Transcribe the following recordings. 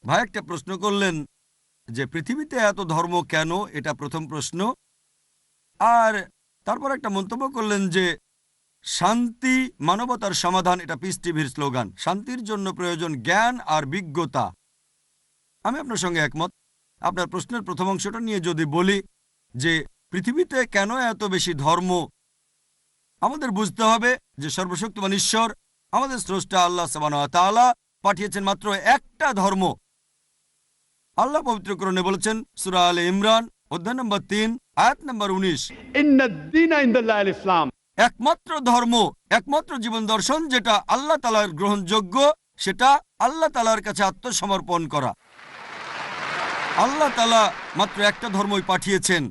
ভাই একটা প্রশ্ন করলেন যে পৃথিবীতে এত ধর্ম কেন, এটা প্রথম প্রশ্ন। আর তারপর একটা মন্তব্য করলেন যে শান্তি মানবতার সমাধান, এটা পিস টিভির স্লোগান। শান্তির জন্য প্রয়োজন জ্ঞান আর বিজ্ঞতা। আমি আপনার সঙ্গে একমত। আপনার প্রশ্নের প্রথম অংশটা নিয়ে যদি বলি যে পৃথিবীতে কেন এত বেশি ধর্ম, আমাদের বুঝতে হবে যে সর্বশক্তিমান ঈশ্বর আমাদের স্রষ্টা আল্লাহ সুবহানাহু ওয়া তাআলা পাঠিয়েছেন মাত্র একটা ধর্ম। আল্লাহ পবিত্র কোরআনে বলেছেন সূরা আলে ইমরান অধ্যায় নম্বর 3 আয়াত নম্বর 19, ইন্নাদ-দীনা ইনদাল্লাহিল ইসলাম। একমাত্র ধর্ম, একমাত্র জীবন দর্শন যেটা আল্লাহ তাআলার গ্রহণযোগ্য, সেটা আল্লাহ তাআলার কাছে আত্মসমর্পণ করা। আল্লাহ তাআলা মাত্র একটা ধর্মই পাঠিয়েছেন।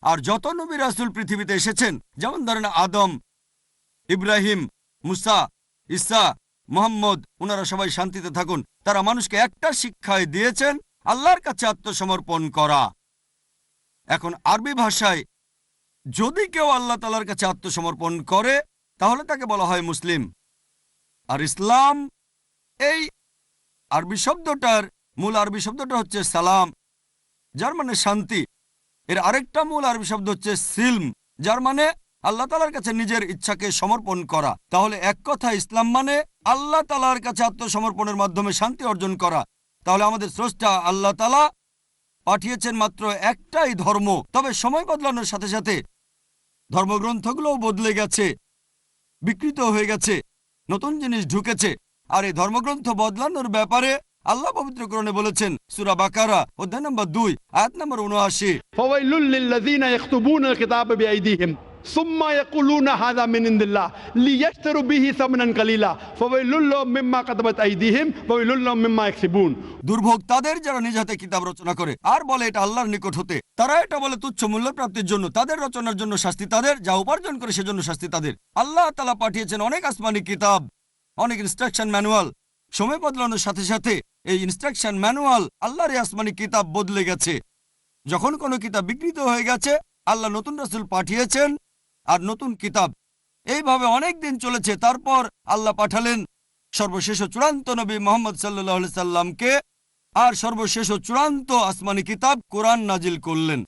আর যত নবী রাসূল পৃথিবীতে এসেছেন, যেমন ধরেন আদম, ইব্রাহিম, মুসা, ঈসা, মুহাম্মদ, ওনারা সবাই শান্তিতে থাকুন, তারা মানুষকে একটা শিক্ষাই দিয়েছেন, আল্লাহর কাছে আত্মসমর্পণ করা। এখন আরবি ভাষায় যদি কেউ আল্লাহ তাআলার কাছে আত্মসমর্পণ করে তাহলে তাকে বলা হয় মুসলিম। আর ইসলাম, এই আরবি শব্দটার মূল আরবি শব্দটা হচ্ছে সালাম, যার মানে শান্তি। এর আরেকটা মূল আরবি শব্দ হচ্ছে সিলম, যার মানে আল্লাহ তাআলার কাছে নিজের ইচ্ছাকে সমর্পণ করা। তাহলে এক কথা ইসলাম মানে আল্লাহ তাআলার কাছে আত্মসমর্পণের মাধ্যমে শান্তি অর্জন করা। তাহলে আমাদের স্রষ্টা আল্লাহ তাআলা পাঠিয়েছেন মাত্র একটাই ধর্ম। তবে সময় বদলানোর সাথে সাথে ধর্মগ্রন্থগুলোও বদলে গেছে, বিকৃত হয়ে গেছে, নতুন জিনিস ঢুকেছে। আর এই ধর্মগ্রন্থ বদলানোর ব্যাপারে আল্লাহ পবিত্র কোরআনে বলেছেন সূরা বাকারা অধ্যায় নম্বর 2 আয়াত নম্বর 79, ফাওয়াইলুল লিল্লাযীনা ইয়াকতুবুনাল কিতাবা বিআইদিহিম সুম্মা ইয়াকুলুনা হাযা মিন ইনদিল্লাহ লিয়াশতারু বিহি সামানান কালীলা ফাওয়াইলুল লাহুম মিম্মা কাতাবাত আইদিহিম ওয়াইলুল লাহুম মিম্মা ইয়াকসিবুন। দুর্ভোগ তাদের যারা নিজ হাতে কিতাব রচনা করে আর বলে এটা আল্লাহর নিকট হতে। তারা এটা বলে তুচ্ছ মূল্য প্রাপ্তির জন্য। তাদের রচনার জন্য শাস্তি তাদের, যা উপার্জন করে সেজন্য শাস্তি তাদের। আল্লাহ তাআলা পাঠিয়েছেন অনেক আসমানি কিতাব, অনেক ইনস্ট্রাকশন ম্যানুয়াল। সময় বদলানোর সাথে সাথে এই ইনস্ট্রাকশন ম্যানুয়াল, আল্লাহর এই আসমানি কিতাব বদলে গেছে। যখন কোনো কিতাব বিকৃত হয়ে গেছে, আল্লাহ নতুন রাসূল পাঠিয়েছেন আর নতুন কিতাব। এইভাবে অনেক দিন চলেছে। তারপর আল্লাহ পাঠালেন সর্বশেষ ও চূড়ান্ত নবী মুহাম্মদ সাল্লাল্লাহু আলাইহি সাল্লামকে, আর সর্বশেষ ও চূড়ান্ত আসমানি কিতাব কোরআন নাজিল করলেন।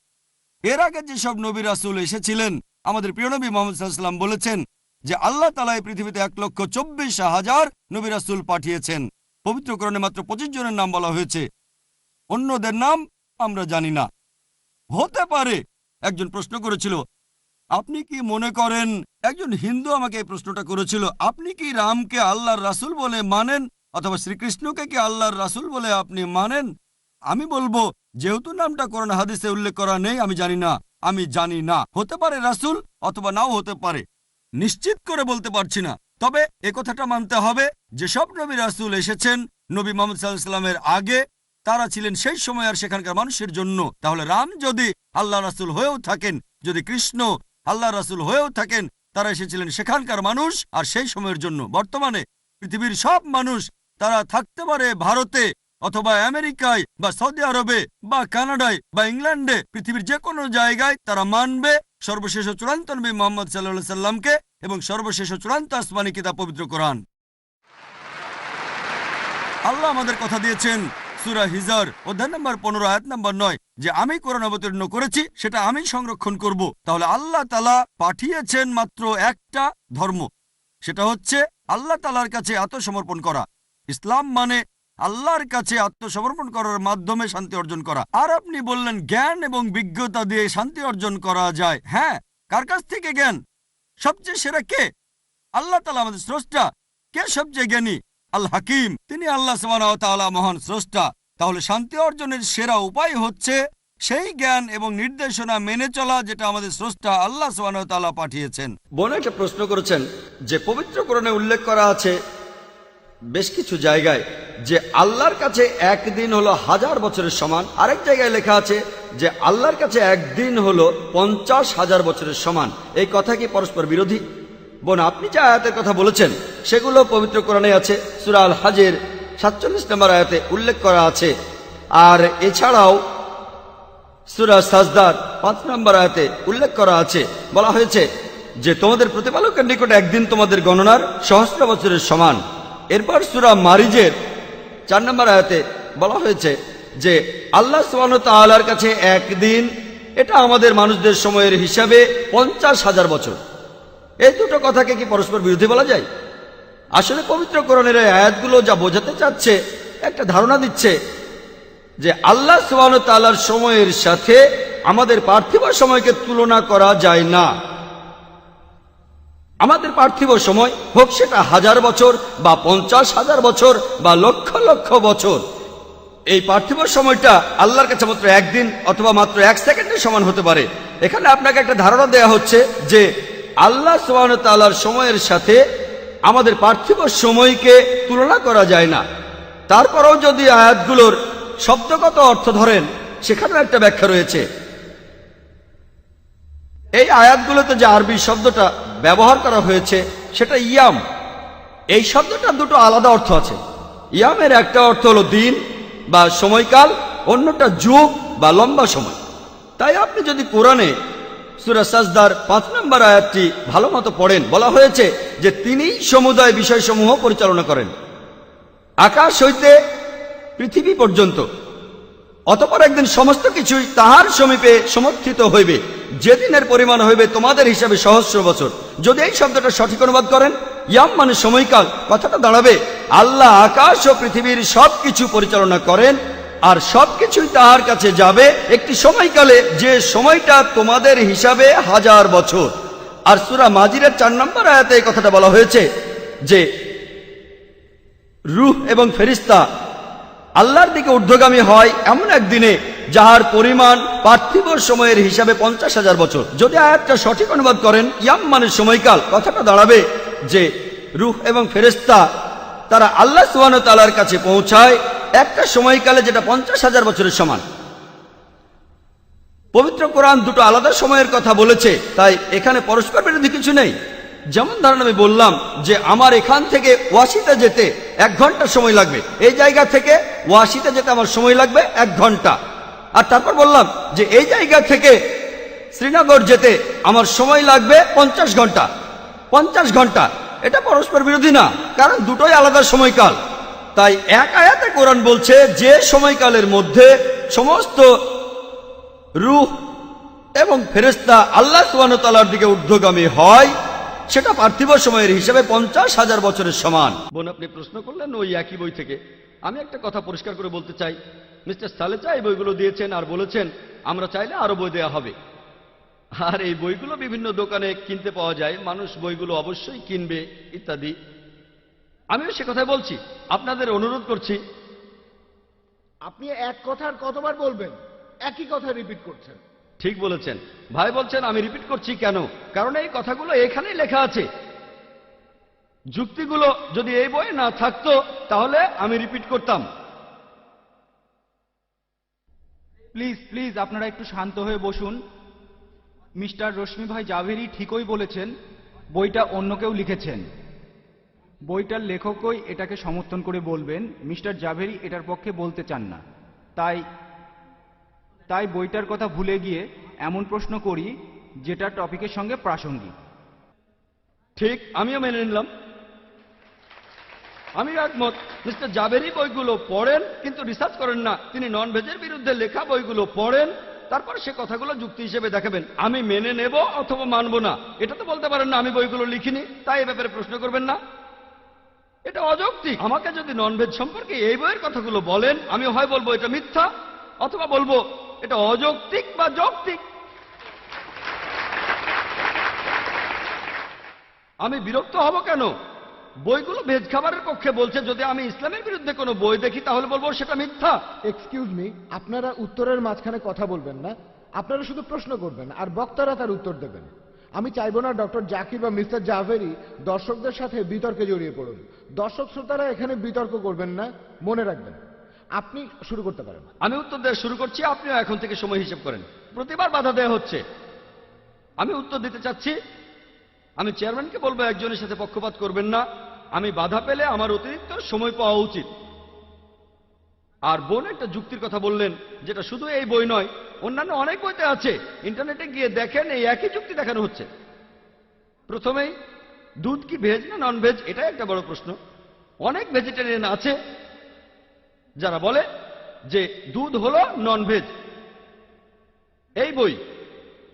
এর আগে যেসব নবী রাসূল এসেছিলেন, আমাদের প্রিয় নবী মুহাম্মদ সাল্লাল্লাহু আলাইহি সাল্লাম বলেছেন যে আল্লাহ তাআলা এই পৃথিবীতে 1,24,000 নবী রাসূল পাঠিয়েছেন। পবিত্র কোরআনে মাত্র 25 জনের নাম বলা হয়েছে, অন্যদের নাম আমরা জানি না। হতে পারে একজন প্রশ্ন করেছিল, আপনি কি মনে করেন, একজন হিন্দু আমাকে এই প্রশ্নটা করেছিল, আপনি কি রামকে আল্লাহর রাসূল বলে মানেন, অথবা শ্রীকৃষ্ণকে কি আল্লাহর রাসূল বলে আপনি মানেন? আমি বলবো, যেহেতু নামটা কোরআন হাদিসে উল্লেখ করা নেই, আমি জানি না। আমি জানি না, হতে পারে রাসূল অথবা নাও হতে পারে, নিশ্চিত করে বলতে পারছি না। তবে এ কথাটা মানতে হবে, যেসব নবী রাসূল এসেছেন নবী মুহাম্মদ সাল্লাল্লাহু আলাইহি সাল্লামের আগে, তারা ছিলেন সেই সময় আর সেখানকার মানুষের জন্য। তাহলে রাম যদি আল্লাহ রাসূল হয়েও থাকেন, যদি কৃষ্ণ আল্লাহ রাসূল হয়েও থাকেন, তারা এসেছিলেন সেখানকার মানুষ আর সেই সময়ের জন্য। বর্তমানে পৃথিবীর সব মানুষ, তারা থাকতে পারে ভারতে অথবা আমেরিকায় বা সৌদি আরবে বা কানাডায় বা ইংল্যান্ডে, পৃথিবীর যে কোনো জায়গায় তারা মানবে সর্বশেষ ও চূড়ান্ত নবী মুহাম্মদ সাল্লাল্লাহু আলাইহি সাল্লামকে এবং সর্বশেষ ও চূড়ান্ত আসমানি কিতাব পবিত্র কোরআন। আল্লাহ আমাদের কথা দিয়েছেন সূরা হিজর অধ্যায় নম্বর 15 আয়াত নম্বর 9 যে আমি কোরআন অবতীর্ণ করেছি, সেটা আমি সংরক্ষণ করব। তাহলে আল্লাহ তাআলা পাঠিয়েছেন মাত্র একটা ধর্ম, সেটা হচ্ছে আল্লাহ তাআলার কাছে আত্মসমর্পণ করা। ইসলাম মানে আল্লাহর কাছে আত্মসমর্পণ করার মাধ্যমে শান্তি অর্জন করা। আর আপনি বললেন জ্ঞান এবং বিজ্ঞতা দিয়ে শান্তি অর্জন করা যায়। হ্যাঁ, কার কাছ থেকে জ্ঞান? সবচেয়ে সেরা কে? আল্লাহ তাআলা আমাদের স্রষ্টা। কে সবচেয়ে জ্ঞানী? আল হাকিম, তিনি আল্লাহ সুবহানাহু ওয়া তাআলা মহান স্রষ্টা। তাহলে শান্তি অর্জনের সেরা উপায় হচ্ছে সেই জ্ঞান এবং নির্দেশনা মেনে চলা, যেটা আমাদের স্রষ্টা আল্লাহ সুবহানাহু ওয়া তাআলা পাঠিয়েছেন। বোন একটা প্রশ্ন করেছেন যে পবিত্র কোরআনে উল্লেখ করা আছে বেশ কিছু জায়গায় যে আল্লাহর কাছে একদিন হলো 1000 বছরের সমান। আরেক জায়গায় লেখা আছে যে আল্লাহর কাছে একদিন হলো 50,000 বছরের সমান। এই কথা কি পরস্পর বিরোধী? বোন, আপনি যে আয়াতের কথা বলেছেন সেগুলো পবিত্র কোরআনে আছে। সূরা আল হাজের 47 নম্বর আয়াতে উল্লেখ করা আছে। আর এছাড়াও সূরা সাজদার 5 নম্বর আয়াতে উল্লেখ করা আছে, বলা হয়েছে যে তোমাদের প্রতিপালকের নিকট একদিন তোমাদের গণনার সহস্র বছরের সমান। এরপর সূরা মারিজের 4 নম্বর আয়াতে বলা হয়েছে যে আল্লাহ সুবহানাহু ওয়া তাআলার কাছে একদিন এটা আমাদের মানুষদের সময়ের হিসাবে 50,000 বছর। এই দুটো কথাকে কি পরস্পর বিরোধী বলা যায়? আসলে পবিত্র কোরআনের এই আয়াতগুলো যা বোঝাতে চাচ্ছে, একটা ধারণা দিচ্ছে যে আল্লাহ সুবহানাহু ওয়া তাআলার সময়ের সাথে আমাদের পার্থিব সময়কে তুলনা করা যায় না। আমাদের পার্থিব সময় হোক সেটা 1000 বছর বা 50,000 বছর বা লক্ষ লক্ষ বছর, এই পার্থিব সময়টা আল্লাহর কাছে মাত্র একদিন অথবা মাত্র 1 সেকেন্ডের সমান হতে পারে। এখানে আপনাকে একটা ধারণা দেয়া হচ্ছে যে আল্লাহ সুবহানাহু ওয়া তাআলার সময়ের সাথে আমাদের পার্থিব সময়কে তুলনা করা যায় না। তারপরেও যদি আয়াতগুলোর শব্দগত অর্থ ধরেন, সেখানেও একটা ব্যাখ্যা রয়েছে। এই আয়াতগুলোতে যে আরবি শব্দটা ব্যবহার করা হয়েছে সেটা ইয়াম। এই শব্দটার দুটো আলাদা অর্থ আছে। ইয়ামের একটা অর্থ হলো দিন বা সময়কাল, অন্যটা যুগ বা লম্বা সময়। তাই আপনি যদি কোরআনে সূরা সাজদার 5 নম্বর আয়াতটি ভালো মতো পড়েন, বলা হয়েছে যে তিনিই সমুদায় বিষয়সমূহ পরিচালনা করেন, আকাশ হইতে পৃথিবী পর্যন্ত। অতঃপর একদিন সমস্ত কিছুই তাহার সমীপে সমর্থিত হইবে, যেদিনের পরিমাণ হইবে তোমাদের হিসাবে সহস্র বছর। যদি এই শব্দটা সঠিক অনুবাদ করেন, ইয়াম মানে সময়কাল, কথাটা দাঁড়াবে আল্লাহ আকাশ ও পৃথিবীর সবকিছু পরিচালনা করেন আর সবকিছুই তাহার কাছে যাবে একটি সময়কালে, যে সময়টা তোমাদের হিসাবে 1000 বছর। আর সূরা মাজিদের 4 নম্বর আয়াতে এই কথাটা বলা হয়েছে যে রূহ এবং ফেরেশতা আল্লাহর দিকে ঊর্ধ্বগামী হয় এমন একদিনে যাহার পরিমাণ পার্থিব সময়ের হিসাবে 50,000 বছর। যদি আয়াতটা সঠিক অনুবাদ করেন, ইয়াম মানে সময়কাল, কথাটা দাঁড়াবে যে রূহ এবং ফেরেশতা তারা আল্লাহ সুবহানাহু ওয়া তাআলার কাছে পৌঁছায় একটা সময়কালে যেটা 50,000 বছরের সমান। পবিত্র কোরআন দুটো আলাদা সময়ের কথা বলেছে, তাই এখানে পরস্পর বিরোধী কিছু নেই। যেমন ধরেন আমি বললাম যে আমার এখান থেকে ওয়াশিতে যেতে 1 ঘন্টা সময় লাগবে, এই জায়গা থেকে ওয়াশিতে যেতে আমার সময় লাগবে 1 ঘন্টা। আর তারপর বললাম যে এই জায়গা থেকে শ্রীনগর যেতে আমার সময় লাগবে 50 ঘন্টা। 50 ঘন্টা এটা পরস্পর বিরোধী না, কারণ দুটোই আলাদা সময়কাল। তাই এক আয়াতে কোরআন বলছে যে সময়কালের মধ্যে সমস্ত রূহ এবং ফেরেশতা আল্লাহ সুবহানাহু ওয়া তাআলার দিকে ঊর্ধ্বগামী হয়, সেটা পার্থিব সময়ের হিসেবে 50,000 বছরের সমান। বোন, আপনি প্রশ্ন করলেন ওই একই বই থেকে। আমি একটা কথা পরিষ্কার করে বলতে চাই, মিস্টার সালেচা এই বইগুলো দিয়েছেন আর বলেছেন আমরা চাইলে আরো বই দেওয়া হবে। আর এই বইগুলো বিভিন্ন দোকানে কিনতে পাওয়া যায়, মানুষ বইগুলো অবশ্যই কিনবে ইত্যাদি। আমিও সে কথাই বলছি, আপনাদের অনুরোধ করছি। আপনি এক কথা আর কতবার বলবেন? একই কথা রিপিট করছেন। ঠিক বলেছেন ভাই। বলছেন আমি রিপিট করছি কেন? কারণ এই কথাগুলো এখানেই লেখা আছে। যুক্তিগুলো যদি এই বইয়ে না থাকতো তাহলে আমি রিপিট করতাম। প্লিজ প্লিজ আপনারা একটু শান্ত হয়ে বসুন। মিস্টার রশ্মি ভাই জাভেরি ঠিকই বলেছেন, বইটা অন্য কেউ লিখেছেন। বইটার লেখকই এটাকে সমর্থন করে বলবেন, মিস্টার জাভেরি এটার পক্ষে বলতে চান না। তাই বইটার কথা ভুলে গিয়ে এমন প্রশ্ন করি যেটা টপিকের সঙ্গে প্রাসঙ্গিক। ঠিক, আমিও মেনে নিলাম। আমি একমত। মিস্টার জাভেরি বইগুলো পড়েন কিন্তু রিসার্চ করেন না। তিনি নন ভেজের বিরুদ্ধে লেখা বইগুলো পড়েন, তারপর সে কথাগুলো যুক্তি হিসেবে দেখাবেন। আমি মেনে নেব অথবা মানব না, এটা তো বলতে পারেন না আমি বইগুলো লিখিনি তাই এ ব্যাপারে প্রশ্ন করবেন না। এটা অযৌক্তিক। আমাকে যদি নন ভেজ সম্পর্কে এই বইয়ের কথাগুলো বলেন, আমি হয় বলবো এটা মিথ্যা অথবা বলবো এটা অযৌক্তিক বা যৌক্তিক। আমি বিরক্ত হব কেন? বইগুলো ভেজ খাবারের পক্ষে বলছে, যদি আমি ইসলামের বিরুদ্ধে কোনো বই দেখি তাহলে বলবো সেটা মিথ্যা। এক্সকিউজ মি, আপনারা উত্তরের মাঝখানে কথা বলবেন না, আপনারা শুধু প্রশ্ন করবেন আর বক্তারা তার উত্তর দেবেন। আমি চাইবো না ডক্টর জাকির বা মিস্টার জাভেরি দর্শকদের সাথে বিতর্কে জড়িয়ে পড়ুন। দর্শক শ্রোতারা এখানে বিতর্ক করবেন না, মনে রাখবেন। আপনি শুরু করতে পারেন। আমি উত্তর দেওয়া শুরু করছি, আপনিও এখন থেকে সময় হিসেব করেন। প্রতিবার বাধা দেওয়া হচ্ছে। আমি উত্তর দিতে চাচ্ছি। আমি চেয়ারম্যানকে বলবো একজনের সাথে পক্ষপাত করবেন না। আমি বাধা পেলে আমার অতিরিক্ত সময় পাওয়া উচিত। আর বোন একটা যুক্তির কথা বললেন, যেটা শুধু এই বই নয়, অন্যান্য অনেক বইতে আছে। ইন্টারনেটে গিয়ে দেখেন এই একই যুক্তি দেখানো হচ্ছে। প্রথমেই দুধ কি ভেজ না নন ভেজ, এটা একটা বড় প্রশ্ন। অনেক ভেজিটেরিয়ান আছে যারা বলে যে দুধ হলো ননভেজ। এই বই,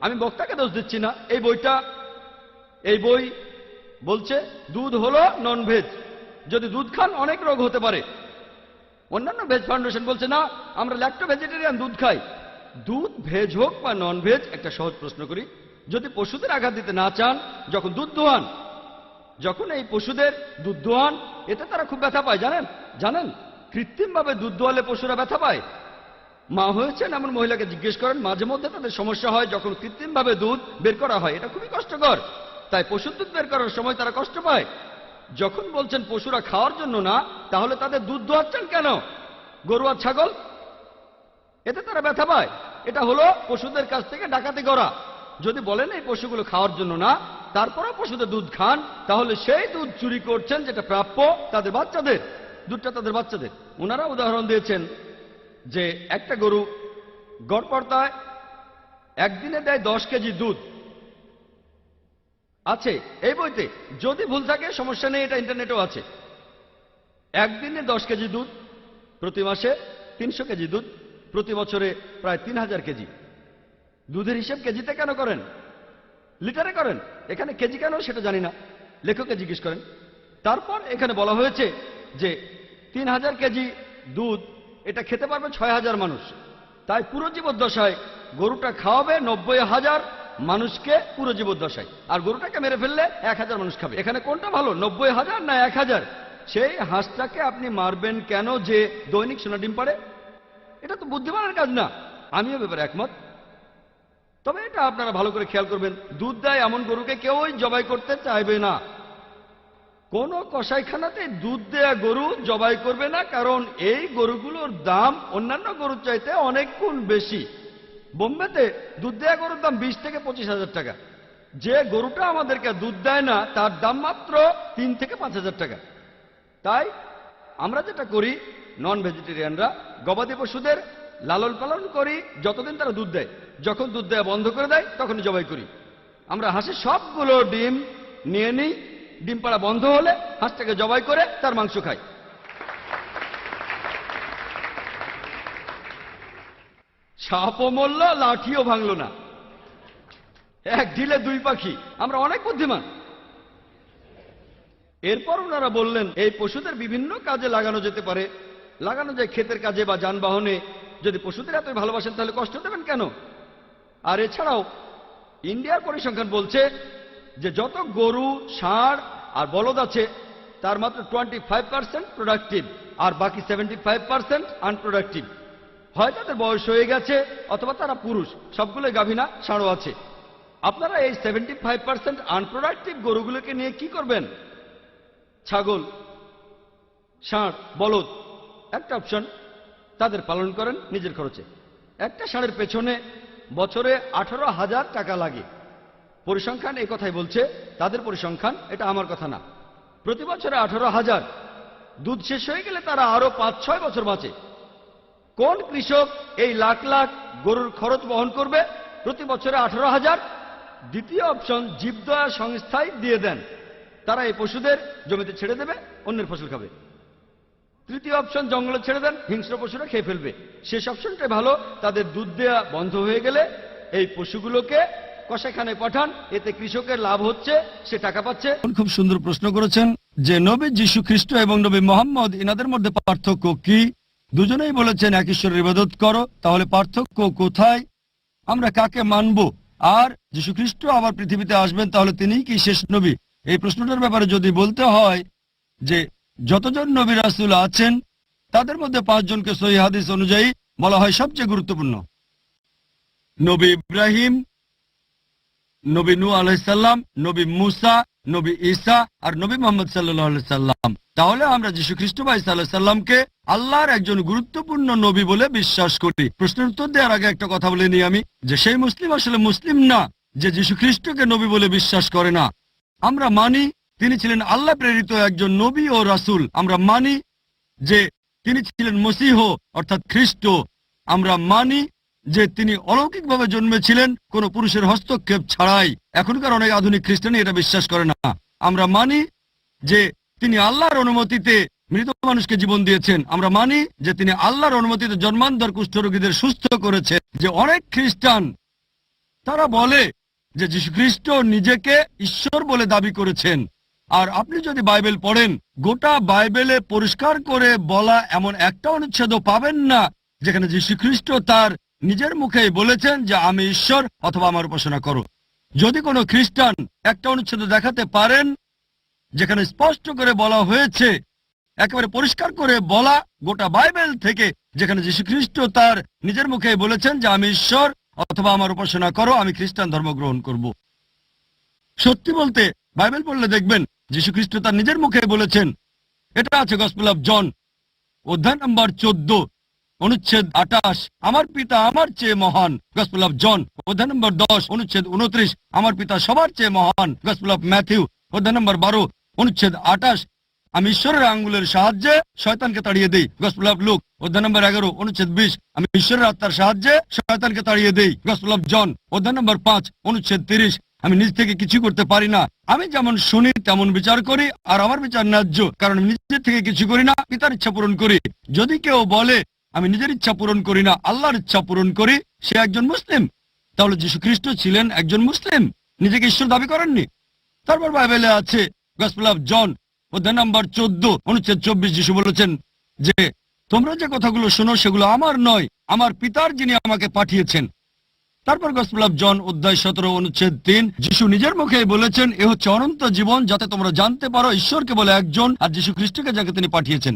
আমি বক্তাকে দোষ দিচ্ছি না, এই বই বলছে দুধ হলো ননভেজ, যদি দুধ খান অনেক রোগ হতে পারে। অন্যান্য ভেজ ফাউন্ডেশন বলছে না, আমরা ল্যাক্টো ভেজিটেরিয়ান, দুধ খাই। দুধ ভেজ হোক বা নন ভেজ, একটা সহজ প্রশ্ন করি, যদি পশুদের আঘাত দিতে না চান, যখন দুধ দোয়ান, যখন এই পশুদের দুধ দোয়ান, এতে তারা খুব ব্যথা পায়। জানেন কৃত্রিমভাবে দুধ দোয়ালে পশুরা ব্যথা পায়। মা হয়েছেন এমন মহিলাকে জিজ্ঞেস করেন, মাঝে মধ্যে তাদের সমস্যা হয় যখন কৃত্রিমভাবে দুধ বের করা হয়, এটা খুবই কষ্টকর। তাই পশুর দুধ বের করার সময় তারা কষ্ট পায়। যখন বলছেন পশুরা খাওয়ার জন্য না, তাহলে তাদের দুধ দোয়াচ্ছেন কেন? গরু আর ছাগল, এতে তারা ব্যথা পায়। এটা হলো পশুদের কাছ থেকে ডাকাতি করা। যদি বলেন এই পশুগুলো খাওয়ার জন্য না, তারপরেও পশুদের দুধ খান, তাহলে সেই দুধ চুরি করছেন যেটা প্রাপ্য তাদের বাচ্চাদের, দুধটা তাদের বাচ্চাদের। ওনারা উদাহরণ দিয়েছেন যে একটা গরু গড়পড়তায় একদিনে দেয় 10 কেজি দুধ আছে এই বইতে, যদি ভুল থাকে সমস্যা নেই, এটা ইন্টারনেটেও আছে। একদিনে 10 কেজি দুধ, প্রতি মাসে 300 কেজি দুধ, প্রতি বছরে প্রায় 3000 কেজি। দুধের হিসেব কেজিতে কেন করেন, লিটারে করেন? এখানে কেজি কেন সেটা জানি না, লেখককে জিজ্ঞেস করেন। তারপর এখানে বলা হয়েছে যে 3000 কেজি দুধ এটা খেতে পারবে 6000 মানুষ। তাই পুরো জীবদ্দশায় গরুটা খাওয়াবে 90,000 মানুষকে পুরো জীবদ্দশায়, আর গরুটাকে মেরে ফেললে 1000 মানুষ খাবে। এখানে কোনটা ভালো, 90,000 না 1000? সেই হাঁসটাকে আপনি মারবেন কেন যে দৈনিক সোনা ডিম পাড়ে? এটা তো বুদ্ধিমানের কাজ না। আমিও ব্যাপারে একমত, তবে এটা আপনারা ভালো করে খেয়াল করবেন, দুধ দেয় এমন গরুকে কেউই জবাই করতে চাইবে না। কোন কসাইখানাতে দুধ দেয়া গরু জবাই করবে না, কারণ এই গরুগুলোর দাম অন্যান্য গরুর চাইতে অনেক গুণ বেশি। বোম্বেতে দুধ দেয়া গরুর দাম 20 থেকে 25,000 টাকা। যে গরুটা আমাদেরকে দুধ দেয় না তার দাম মাত্র 3 থেকে 5,000 টাকা। তাই আমরা যেটা করি, নন ভেজিটেরিয়ানরা গবাদি পশুদের লালন পালন করি যতদিন তারা দুধ দেয়। যখন দুধ দেয়া বন্ধ করে দেয় তখনই জবাই করি। আমরা হাঁসের সবগুলো ডিম নিয়ে নিই, ডিম পাড়া বন্ধ হলে হাঁসটাকে জবাই করে তার মাংস খাই। সাপও মরল, লাঠিও ভাঙল না, এক ঢিলে 2 পাখি। আমরা অনেক বুদ্ধিমান। এরপর ওনারা বললেন এই পশুদের বিভিন্ন কাজে লাগানো যেতে পারে, লাগানো যায় ক্ষেতের কাজে বা যানবাহনে। যদি পশুদের এতই ভালোবাসেন তাহলে কষ্ট দেবেন কেন? আর এছাড়াও ইন্ডিয়ার পরিসংখ্যান বলছে যে যত গরু, ষাঁড় আর বলদ আছে তার মাত্র 25% প্রোডাক্টিভ, আর বাকি 75% আনপ্রোডাক্টিভ। হয় তাদের বয়স হয়ে গেছে অথবা তারা পুরুষ, সবগুলোই গাভীনা, ষাঁড়ও আছে। আপনারা এই 75% আনপ্রোডাক্টিভ গরুগুলোকে নিয়ে কি করবেন? ছাগল, ষাঁড়, বলদ একটা অপশন, তাদের পালন করেন নিজের খরচে। একটা ষাঁড়ের পেছনে বছরে 18,000 টাকা লাগে। পরিসংখ্যান এই কথাই বলছে, তাদের পরিসংখ্যান, এটা আমার কথা না। প্রতি বছরে 18,000। দুধ শেষ হয়ে গেলে তারা আরো 5-6 বছর বাঁচে। কোন কৃষক এই লাখ লাখ গরুর খরচ বহন করবে? প্রতি বছরে 18,000। দ্বিতীয় অপশন, জীবদয়া সংস্থায় দিয়ে দেন, তারা এই পশুদের জমিতে ছেড়ে দেবে, অন্যের ফসল খাবে। তৃতীয় অপশন, জঙ্গলে ছেড়ে দেন, হিংস্র পশুরা খেয়ে ফেলবে। শেষ অপশনটাই ভালো, তাদের দুধ দেয়া বন্ধ হয়ে গেলে এই পশুগুলোকে কসাইখানায় পাঠান, এতে কৃষকের লাভ হচ্ছে, সে টাকা পাচ্ছে। খুব সুন্দর প্রশ্ন করেছেন যে নবী যীশু খ্রিস্ট এবং নবী মোহাম্মদ, ইনাদের মধ্যে পার্থক্য কি? দুজনেই বলেছেন এক ঈশ্বরের ইবাদত করো, তাহলে পার্থক্য কোথায়? আমরা কাকে মানব? আর যীশু খ্রিস্ট আবার পৃথিবীতে আসবেন, তাহলে তিনিই কি শেষ নবী? এই প্রশ্নটার ব্যাপারে যদি বলতে হয় যে যতজন নবী রাসূল আছেন তাদের মধ্যে 5 জনকে সহিহ হাদিস অনুযায়ী বলা হয় সবচেয়ে গুরুত্বপূর্ণ। নবী ইব্রাহিম, নবী নূহ আলাইহিস সালাম, নবী মুসা, নবী ঈসা আর নবী মুহাম্মদ সাল্লাল্লাহু আলাইহি সাল্লাম। তাহলে আমরা যীশু খ্রিস্ট ভাই সাল্লাল্লাহু আলাইহি সাল্লামকে আল্লাহর একজন গুরুত্বপূর্ণ নবী বলে বিশ্বাস করি। প্রশ্নের উত্তর দেওয়ার আগে একটা কথা বলে নিই আমি, যে সেই মুসলিম আসলে মুসলিম না যে যীশু খ্রিস্টকে নবী বলে বিশ্বাস করে না। আমরা মানি তিনি ছিলেন আল্লাহ প্রেরিত একজন নবী ও রাসূল। আমরা মানি যে তিনি ছিলেন মসীহ অর্থাৎ খ্রিস্ট। আমরা মানি যে তিনি অলৌকিকভাবে জন্মেছিলেন কোন পুরুষের হস্তক্ষেপ ছাড়াই। এখনকার অনেক আধুনিক খ্রিস্টানই এটা বিশ্বাস করে না। আমরা মানি যে তিনি আল্লাহর অনুমতিতে মৃত মানুষকে জীবন দিয়েছেন। আমরা মানি যে তিনি আল্লাহর অনুমতিতে জন্মান্তর কুষ্ঠরোগীদের সুস্থ করেছেন। যে অনেক খ্রিস্টান তারা বলে যে যীশু খ্রিস্ট নিজেকে ঈশ্বর বলে দাবি করেছেন। আর আপনি যদি বাইবেল পড়েন, গোটা বাইবেলে পরিষ্কার করে বলা এমন একটা অনুচ্ছেদও পাবেন না যেখানে যীশু খ্রিস্ট তার নিজের মুখেই বলেছেন যে আমি ঈশ্বর অথবা আমার উপাসনা করো। যদি কোনো খ্রিস্টান একটা অনুচ্ছেদ দেখাতে পারেন যেখানে স্পষ্ট করে বলা হয়েছে, একেবারে পরিষ্কার করে বলা গোটা বাইবেল থেকে, যেখানে যীশু খ্রিস্ট তার নিজের মুখেই বলেছেন যে আমি ঈশ্বর অথবা আমার উপাসনা করো, আমি খ্রিস্টান ধর্ম গ্রহণ করব। সত্যি বলতে বাইবেল পড়লে দেখবেন যীশু খ্রিস্ট তার নিজের মুখে বলেছেন। এটা আছে গসপেল অফ জন অধ্যায় নম্বর 14 অনুচ্ছেদ 28, আমার পিতা আমার চেয়ে মহান। গসপেল অফ জন অধ্যায় নম্বর 10 অনুচ্ছেদ 29, আমার পিতা সবার চেয়ে মহান। গসপেল অফ ম্যাথিউ অধ্যায় নম্বর 12 অনুচ্ছেদ 28, আমি ঈশ্বরের আঙ্গুলের সাহায্যে শয়তানকে তাড়িয়ে দেই। গসপেল অফ লুক অধ্যায় নম্বর 11 অনুচ্ছেদ 20, আমি ঈশ্বরের আত্মার সাহায্যে শয়তানকে তাড়িয়ে দেই। গসপেল অফ জন অধ্যায় নম্বর 5 অনুচ্ছেদ 30, আমি নিজ থেকে কিছু করতে পারি না, আমি যেমন শুনি তেমন বিচার করি, আর আমার বিচার ন্যায্য, কারণ আমি নিজের থেকে কিছু করি না, পিতার ইচ্ছা পূরণ করি। যদি কেউ বলে আমি নিজের ইচ্ছা পূরণ করি না, আল্লাহর ইচ্ছা পূরণ করি, সে একজন মুসলিম। তাহলে যীশু খ্রিস্ট ছিলেন একজন মুসলিম, নিজেকে ঈশ্বর দাবি করেননি। তারপর বাইবেলে আছে গসপেল অফ জন অধ্যায় নম্বর 14 অনুচ্ছেদ 24, যীশু বলেছেন যে তোমরা যে কথাগুলো শোনো সেগুলো আমার নয়, আমার পিতার যিনি আমাকে পাঠিয়েছেন। তারপর গসপেল অফ জন অধ্যায় 17 অনুচ্ছেদ 3, যীশু নিজের মুখে বলেছেন এ হচ্ছে অনন্ত জীবন, যাতে তোমরা জানতে পারো ঈশ্বরকে বলে একজন আর যীশু খ্রিস্টকে যাকে তিনি পাঠিয়েছেন।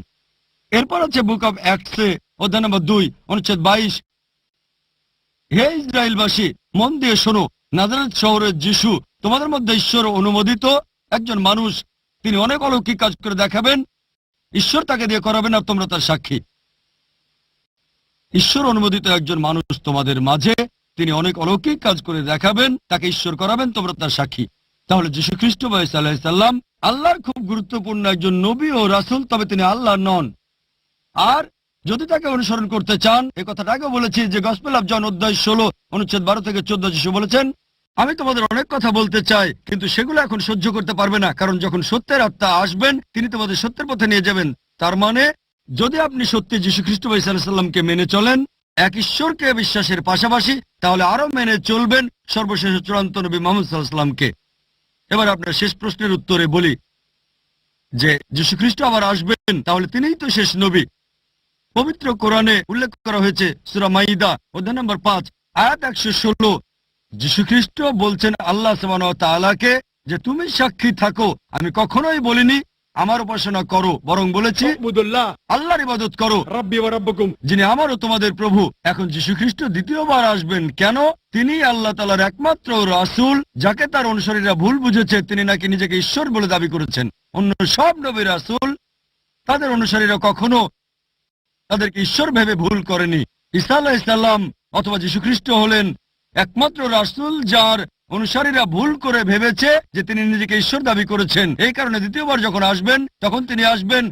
এরপর আছে বুক অফ অ্যাক্টসে অধ্যায় নম্বর 2 অনুচ্ছেদ 22, হে ইসরায়েলবাসী মন দিয়ে শোনো, নাজারেথ শহরের যীশু তোমাদের মধ্যে ঈশ্বর অনুমোদিত একজন মানুষ, তিনি অনেক অলৌকিক কাজ করে দেখাবেন, ঈশ্বর তাকে দিয়ে করাবেন আর তোমরা তার সাক্ষী। ঈশ্বর অনুমোদিত একজন মানুষ তোমাদের মাঝে, তিনি অনেক অলৌকিক কাজ করে দেখাবেন, তাকে ঈশ্বর করাবেন, তোমরা তার সাক্ষী। তাহলে যীশু খ্রিস্ট সাল্লাম আল্লাহর খুব গুরুত্বপূর্ণ একজন নবী ও রাসূল, তবে তিনি আল্লাহ নন। আর যদি তাকে অনুসরণ করতে চান, এই কথাটা আগেও বলেছি যে গসপেল অফ জন অধ্যায় 16 অনুচ্ছেদ 12 থেকে 14, যীশু বলেছেন আমি তোমাদের অনেক কথা বলতে চাই, কিন্তু সেগুলো এখন সহ্য করতে পারবে না, কারণ যখন সত্যের আত্মা আসবেন তিনি তোমাদের সত্যের পথে নিয়ে যাবেন। তার মানে যদি আপনি সত্যি যীশু খ্রিস্ট সাল্লামকে মেনে চলেন, এক ঈশ্বরকে বিশ্বাসের পাশাপাশি, তাহলে আরো মেনে চলবেন সর্বশেষ চূড়ান্ত নবী মুহাম্মদ সাল্লাল্লাহু আলাইহি ওয়াসাল্লামকে। এবার আপনার শেষ প্রশ্নের উত্তরে বলি যে যীশু খ্রিস্ট আবার আসবেন, তাহলে তিনিই তো শেষ নবী। পবিত্র কোরআনে উল্লেখ করা হয়েছে সূরা মাইদা অধ্যায় নম্বর 5 আয়াত 116, যীশু খ্রিস্ট বলছেন আল্লাহ সুবহানাহু ওয়া তাআলাকে যে তুমি সাক্ষী থাকো, আমি কখনোই বলিনি আমার উপাসনা করো, বরং বলেছি আল্লাহর ইবাদত করো, রাব্বি ওয়া রাব্বুকুম, যিনি আমারও তোমাদের প্রভু। এখন যীশু খ্রিস্ট দ্বিতীয়বার আসবেন কেন? তিনি আল্লাহ তাআলার একমাত্র রাসূল, যাকে তার অনুসারীরা ভুল বুঝেছে, তিনি নাকি নিজেকে ঈশ্বর বলে দাবি করেছেন। অন্য সব নবী রাসূল তাদের অনুসারীরা কখনো তাদেরকে ঈশ্বর ভেবে ভুল করেনি। ঈসা আলাইহিস সালাম অথবা যীশু খ্রিস্ট হলেন একমাত্র রাসূল যার অনুসারীরা ভুল করে ভেবেছে যে তিনি নিজেকে ঈশ্বর দাবি করেছেন। এই কারণে দ্বিতীয়বার যখন আসবেন তখন তিনি আসবেন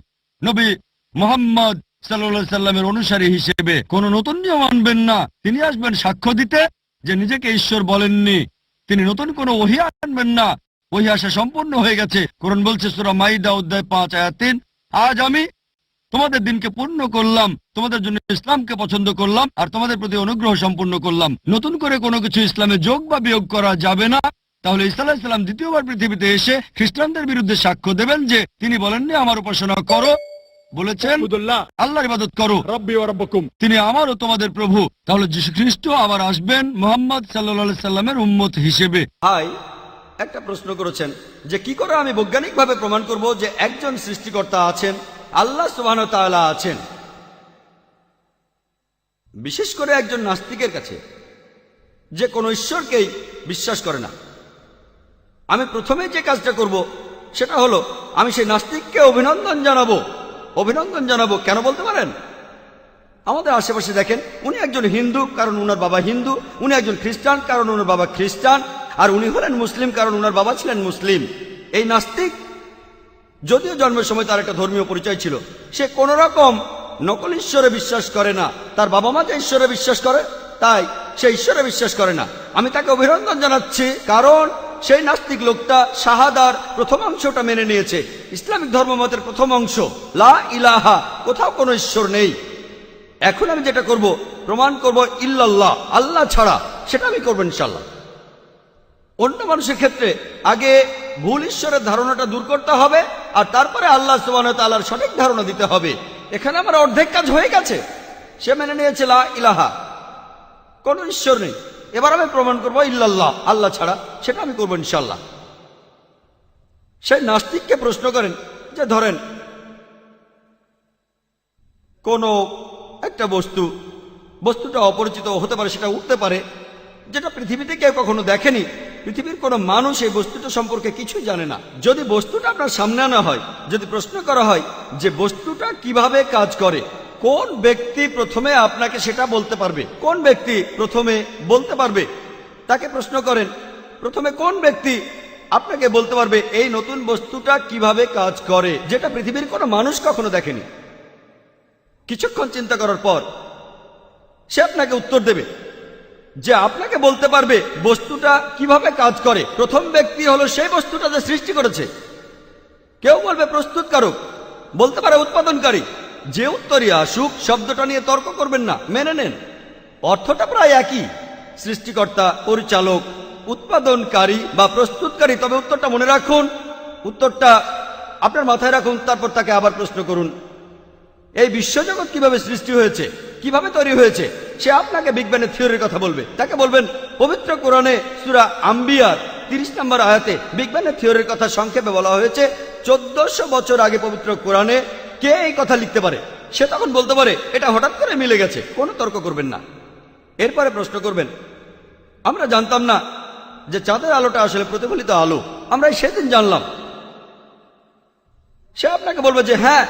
নবী মুহাম্মদ সাল্লাল্লাহু আলাইহি সাল্লামের অনুসারী হিসেবে। কোন নতুন নিয়ম আনবেন না, তিনি আসবেন সাক্ষ্য দিতে যে নিজেকে ঈশ্বর বলেননি। তিনি নতুন কোনো ওহী আনবেন না, ওহী আসা সম্পূর্ণ হয়ে গেছে। কোরআন বলছে সূরা মাইদা অধ্যায় 5 আয়াত 3, আজ আমি তোমাদের দিনকে পূর্ণ করলাম, তোমাদের জন্য ইসলামকে পছন্দ করলাম আর তোমাদের প্রতি অনুগ্রহ সম্পূর্ণ করলাম। নতুন করে কোনো কিছু ইসলামে যোগ বা বিয়োগ করা যাবে না। তাহলে ঈসা আলাইহিস সালাম দ্বিতীয়বার পৃথিবীতে এসে খ্রিস্টানদের বিরুদ্ধে সাক্ষ্য দেবেন যে তিনি বলেননি আমার উপাসনা করো, বলেছেন আল্লাহর ইবাদত করো, রাব্বি ওয়া রাব্বুকুম, তিনি আমারও তোমাদের প্রভু। তাহলে যীশু খ্রিস্ট আবার আসবেন মুহাম্মদ সাল্লাল্লাহু আলাইহি সাল্লামের উম্মত হিসেবে। ভাই একটা প্রশ্ন করেছেন যে কি করে আমি বৈজ্ঞানিকভাবে প্রমাণ করব যে একজন সৃষ্টিকর্তা আছেন, আল্লাহ সুবহানাহু ওয়া তাআলা আছেন। বিশেষ করে একজন নাস্তিকের কাছে যে কোনো ঈশ্বরকেই বিশ্বাস করে না, আমি প্রথমে যে কাজটা করব সেটা হলো আমি সেই নাস্তিককে অভিনন্দন জানাবো। কেন বলতে পারেন? আমাদের আশেপাশে দেখেন, উনি একজন হিন্দু কারণ উনার বাবা হিন্দু, উনি একজন খ্রিস্টান কারণ উনার বাবা খ্রিস্টান, আর উনি হলেন মুসলিম কারণ উনার বাবা ছিলেন মুসলিম। এই নাস্তিক যদিও জন্মের সময় তার একটা ধর্মীয় পরিচয় ছিল, সে কোন রকম নকল ঈশ্বরে বিশ্বাস করে না। তার বাবা মা যে ঈশ্বরে বিশ্বাস করে তাই সে ঈশ্বরে বিশ্বাস করে না। আমি তাকে অভিনন্দন জানাচ্ছি কারণ সেই নাস্তিক লোকটা শাহাদার প্রথম অংশটা মেনে নিয়েছে, ইসলামিক ধর্মমতের প্রথম অংশ লা ইলাহা, কোথাও কোনো ঈশ্বর নেই। এখন আমি যেটা করব, প্রমাণ করব ইল্লাল্লাহ, আল্লাহ ছাড়া, সেটা আমি করবো ইনশাল্লাহ। অন্য মানুষের ক্ষেত্রে আগে ভুল ঈশ্বরের ধারণাটা দূর করতে হবে, আর তারপরে আল্লাহ সুবহানাহু ওয়া তাআলার সঠিক ধারণা দিতে হবে। এখানে আমার অর্ধেক কাজ হয়ে গেছে। সে মেনে নিয়েছে লা ইলাহা, কোনো ঈশ্বর নেই। এবার আমি প্রমাণ করব ইল্লাল্লাহ, আল্লাহ ছাড়া, সেটা আমি করবো ইনশাল্লাহ। সেই নাস্তিককে প্রশ্ন করেন যে ধরেন কোনো একটা বস্তুটা অপরিচিত হতে পারে, সেটা উঠতে পারে, যেটা পৃথিবীতে কেউ কখনো দেখেনি, পৃথিবীর কোনো মানুষ এই বস্তুটা সম্পর্কে কিছুই জানে না। যদি বস্তুটা আপনার সামনে আনা হয়, যদি প্রশ্ন করা হয় যে বস্তুটা কিভাবে কাজ করে, কোন ব্যক্তি প্রথমে আপনাকে সেটা বলতে পারবে? কোন ব্যক্তি প্রথমে বলতে পারবে? তাকে প্রশ্ন করেন, প্রথমে কোন ব্যক্তি আপনাকে বলতে পারবে এই নতুন বস্তুটা কিভাবে কাজ করে, যেটা পৃথিবীর কোনো মানুষ কখনো দেখেনি? কিছুক্ষণ চিন্তা করার পর সে আপনাকে উত্তর দেবে যে আপনাকে বলতে পারবে বস্তুটা কিভাবে কাজ করে প্রথম ব্যক্তি হলো সেই বস্তুটা যে সৃষ্টি করেছে। কেউ বলবে প্রস্তুতকারক, বলতে পারে উৎপাদনকারী। যে উত্তরই আসুক, শব্দটা নিয়ে তর্ক করবেন না, মেনে নেন। অর্থটা প্রায় একই, সৃষ্টিকর্তা, পরিচালক, উৎপাদনকারী বা প্রস্তুতকারী। তবে উত্তরটা মনে রাখুন, উত্তরটা আপনার মাথায় রাখুন, তারপর তাকে আবার প্রশ্ন করুন, এই বিশ্বজগৎ কিভাবে সৃষ্টি হয়েছে, কিভাবে তৈরি হয়েছে? সে আপনাকে বিজ্ঞানের থিওরির কথা বলবে। তাকে বলবেন পবিত্র কোরআনে সূরা আম্বিয়ার 30 নম্বর আয়াতে বিজ্ঞানের থিওরির কথা সংক্ষেপে বলা হয়েছে। 1400 বছর আগে পবিত্র কোরআনে কে এই কথা লিখতে পারে? সে তখন বলতে পারে এটা হঠাৎ করে মিলে গেছে। কোনো তর্ক করবেন না। এরপরে প্রশ্ন করবেন, আমরা জানতাম না যে চাঁদের আলোটা আসলে প্রতিফলিত আলো, আমরা সেদিন জানলাম। সে আপনাকে বলবে যে হ্যাঁ,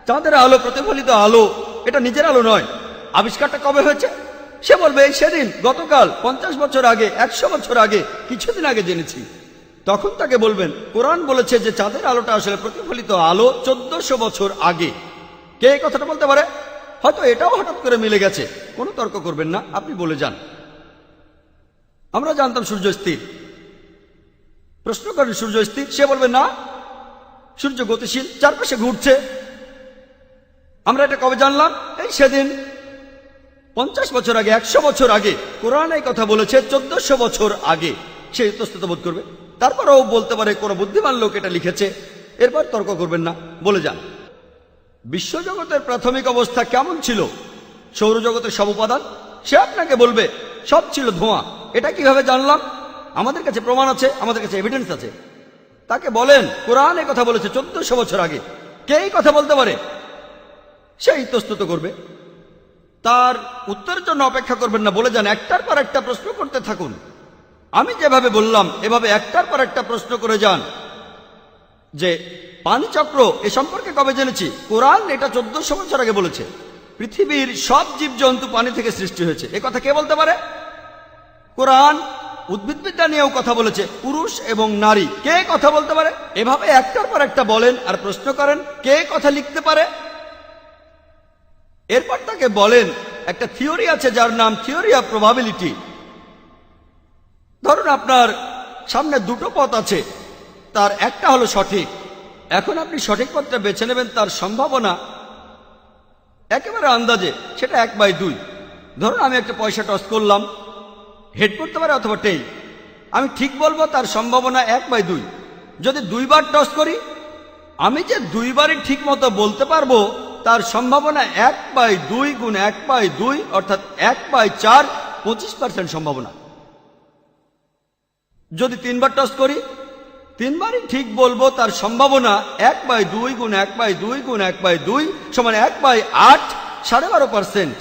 চাঁদের আলো প্রতিফলিত আলো, এটা নিজের আলো নয়। আবিষ্কারটা কবে হয়েছে? সে বলবে এই সেদিন, গতকাল, 50 বছর আগে, 100 বছর আগে, কিছুদিন আগে জেনেছি। তখন তাকে বলবেন কোরআন বলেছে যে চাঁদের আলোটা আসলে প্রতিফলিত আলো 1400 বছর আগে। কে এই কথাটা বলতে পারে? হয়তো এটাও হঠাৎ করে মিলে গেছে। কোনো তর্ক করবেন না, আপনি বলে যান আমরা জানতাম সূর্য স্থির। প্রশ্ন করেন সূর্য স্থির? সে বলবে না, সূর্য গতিশীল, চারপাশে ঘুরছে। আমরা এটা কবে জানলাম? এই সেদিন, 50 বছর আগে, 100 বছর আগে। কোরআন এই কথা বলেছে 1400 বছর আগে। সে ইতস্তত বোধ করবে। তারপরেও বলতে পারে কোনো বুদ্ধিমান লোক এটা লিখেছে। এরপর তর্ক করবেন না, বলে যান বিশ্বজগতের প্রাথমিক অবস্থা কেমন ছিল, সৌরজগতের সব উপাদান। সে আপনাকে বলবে সব ছিল ধোঁয়া। এটা কিভাবে জানলাম? আমাদের কাছে প্রমাণ আছে, আমাদের কাছে এভিডেন্স আছে। তাকে বলেন কোরআন এই কথা বলেছে 1400 বছর আগে। কে এই কথা বলতে পারে? সে ইতস্তত করবে। তার উত্তরের জন্য অপেক্ষা করবেন না, বলে যান একটার পর একটা প্রশ্ন করতে থাকুন। আমি যেভাবে বললাম এভাবে একটার পর একটা প্রশ্ন করে যান যে পানিচক্র এ সম্পর্কে কবে জেনেছি? কোরআন এটা 1400 বছর আগে বলেছে। পৃথিবীর সব জীবজন্তু পানি থেকে সৃষ্টি হয়েছে। এ কথা কে বলতে পারে? কোরআন উদ্ভিদবিদ্যা নিয়েও কথা বলেছে, পুরুষ এবং নারী। কে কথা বলতে পারে? এভাবে একটার পর একটা বলেন আর প্রশ্ন করেন কে কথা লিখতে পারে। এরপর তাকে বলেন একটা থিওরি আছে যার নাম থিওরি অফ প্রবাবিলিটি। ধরুন আপনার সামনে দুটো পথ আছে, তার একটা হলো সঠিক। এখন আপনি সঠিক পথটা বেছে নেবেন, তার সম্ভাবনা একেবারে আন্দাজে সেটা 1/2। ধরুন আমি একটা পয়সা টস করলাম, হেড করতে পারে অথবা টেইল। আমি ঠিক বলবো তার সম্ভাবনা 1/2। যদি 2 বার টস করি, আমি যে 2 বারই ঠিক মতো বলতে পারবো তার সম্ভাবনা 1/2 গুণ 1/2 অর্থাৎ 1/4, 25% সম্ভাবনা। যদি 3 বার টস করি, 3 বারই ঠিক বলবো তার সম্ভাবনা 1/2 গুণ 1/2 গুণ 1/2 সমান 1/8, 12.5%।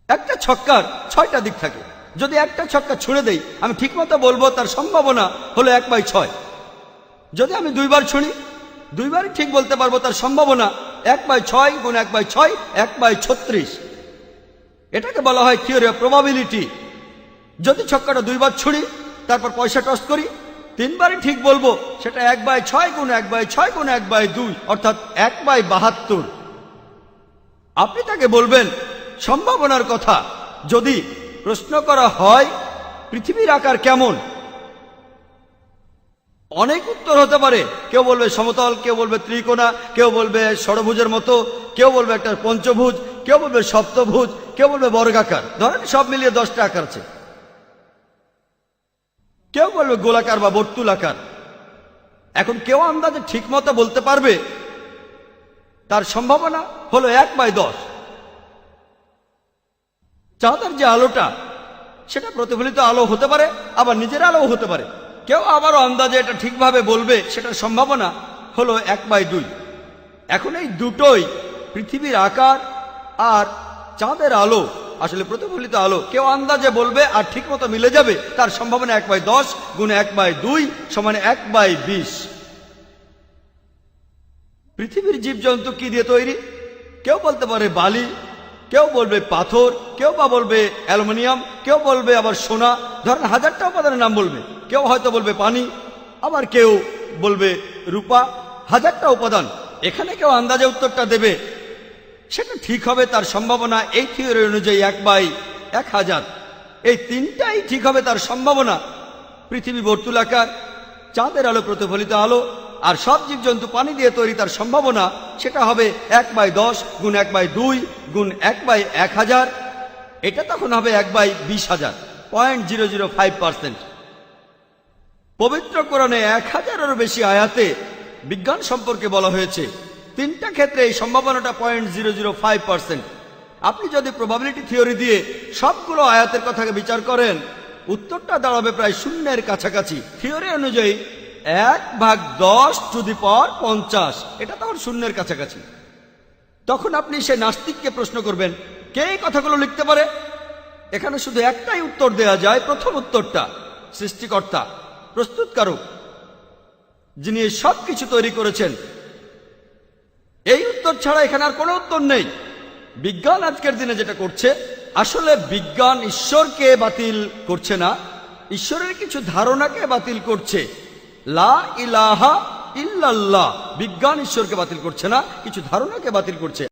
একটা ছক্কার 6টা দিক থাকে। যদি একটা ছক্কা ছুঁড়ে দেই, আমি ঠিক মতো বলবো তার সম্ভাবনা হলো 1/6। যদি আমি 2 বার ছুঁড়ি, 2 বারই ঠিক বলতে পারবো তার সম্ভাবনা 1/6 গুণ 1/6, 1/36। এটাকে বলা হয় থিওরি অফ প্রবাবিলিটি। যদি ছক্কাটা 2 বার ছুঁড়ি, তারপর পয়সা টস করি, 3 বারই ঠিক বলবো, সেটা 1/6 গুণ 1/6 গুণ 1/2 অর্থাৎ 1/72। আপনি তাকে বলবেন সম্ভাবনার কথা। যদি প্রশ্ন করা হয় পৃথিবীর আকার কেমন? অনেক উত্তর হতে পারে। কেউ বলবে সমতল, কেউ বলবে ত্রিকোণা, কেউ বলবে ষড়ভুজের মতো, কেউ বলবে একটা পঞ্চভুজ, কেউ বলবে সপ্তভুজ, কেউ বলবে বর্গাকার। ধরেন সব মিলিয়ে 10টা আকার আছে। কেউ বলবে গোলাকার বা বর্তুলাকার। এখন কেউ আন্দাজে ঠিক মতো বলতে পারবে? তার সম্ভাবনা হলো 1/10। চাঁদের যে আলোটা, সেটা প্রতিফলিত আলো হতে পারে, আবার নিজের আলো হতে পারে। কেউ আবারও আন্দাজে এটা ঠিকভাবে বলবে, সেটার সম্ভাবনা হলো 1/2। এখন এই দুটোই, পৃথিবীর আকার আর চাঁদের আলো, আসলে প্রতিফলিত আলো, কেউ আন্দাজে বলবে আর ঠিক মতো মিলে যাবে, তার সম্ভাবনা 1/10 গুণ 1/2 সমান 1/20। পৃথিবীর জীবজন্তু কি দিয়ে তৈরি? কেউ বলতে পারে বালি, কেউ বলবে পাথর, কেউ বা বলবে অ্যালুমিনিয়াম, কেউ বলবে আবার সোনা। ধরেন 1000টা উপাদানের নাম বলবে। কেউ হয়তো বলবে পানি, আবার কেউ বলবে রূপা। 1000টা উপাদান, এখানে কেউ আন্দাজে উত্তরটা দেবে, সেটা ঠিক হবে। তার সম্ভাবনা এই থিওরি অনুযায়ী 1/1000। এই তিনটাই ঠিক হবে তার সম্ভাবনা। পৃথিবী বর্তুলাকার, চাঁদের আলো প্রতিফলিত আলো, আর সব জীবজন্তু পানি দিয়ে তৈরি, তার সম্ভাবনা সেটা হবে 1/10 গুণ 1/2 গুণ 1/1000। এটা তখন হবে 1/20,000, 0.005%। পবিত্র কোরআনে 1000-এরও বেশি আয়াতে বিজ্ঞান সম্পর্কে বলা হয়েছে। 3টা ক্ষেত্রে এই সম্ভাবনাটা 0.005%। আপনি যদি প্রবাবিলিটি থিওরি দিয়ে সবগুলো আয়াতের কথাকে বিচার করেন, উত্তরটা দাঁড়াবে প্রায় শূন্যের কাছাকাছি। থিওরি অনুযায়ী 1/10⁻50, এটা তখন শূন্যের কাছাকাছি। তখন আপনি সে নাস্তিককে প্রশ্ন করবেন, কে এই কথাগুলো লিখতে পারে? এখানে শুধু একটাই উত্তর দেয়া যায়। প্রথম উত্তরটা সৃষ্টিকর্তা, প্রস্তুতকারক, যিনি এই সব কিছু তৈরি করেছেন। এই উত্তর ছাড়া এখানে আর কোনো উত্তর নেই। বিজ্ঞান আজকের দিনে যেটা করছে, আসলে বিজ্ঞান ঈশ্বরকে বাতিল করছে না, ঈশ্বরের কিছু ধারণাকে বাতিল করছে। লা ইলাহা ইল্লাল্লাহ, বিজ্ঞান ঈশ্বরকে বাতিল করছে না, কিছু ধারণাকে বাতিল করছে।